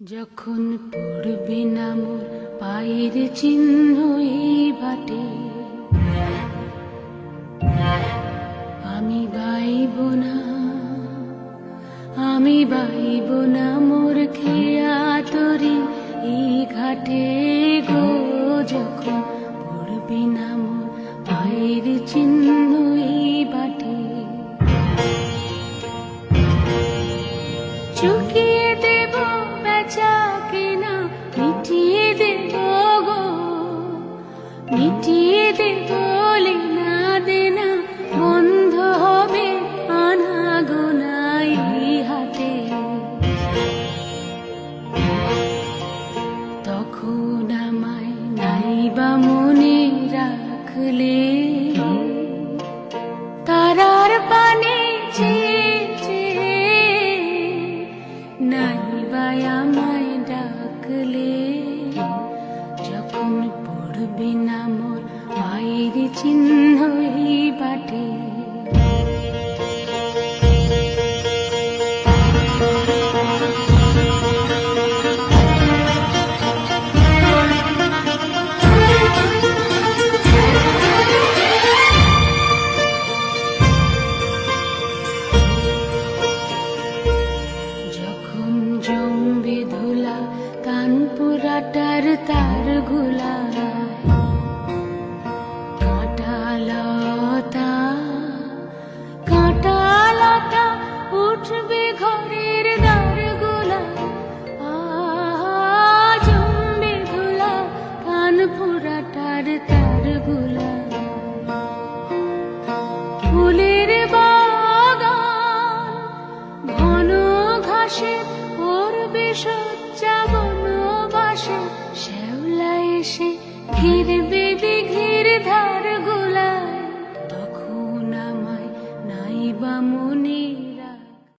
যখন পড়বে না মোর পায়ের চিহ্ন এই বাটে, আমি বাইব না, আমি বাইব না মোর খেয়া তরি এই ঘাটে গো। যখন পড়বে না মোর পায়ের চিহ্ন এই বাটে, চুকিয়ে দেব বেচা কেনা, মিটিয়ে দেব গো, মিটিয়ে দেব লেনা দেনা, বন্ধ হবে আনা গোনা এই হাতে। তখন আমায় নাইবা মনে রাখলে, তারার পানে নাইবা আমায় ডাকলে। যখন পড়বে না মোর পায়ের চিহ্ন এই বাটে, জমবে ধুলা কানপুরাটার তার গুলা, কাঁটালতা কাঁটালতা উঠবে ঘরের দ্বার গুলা। জমবে ধুলা কানপুরাটার তার গুলা, ফুলের বাগান ঘন ঘাসে পড়বে সজ্জা বনবাসে। শ্যাওলা এসে ঘিরবে দিঘির ধার গুলা।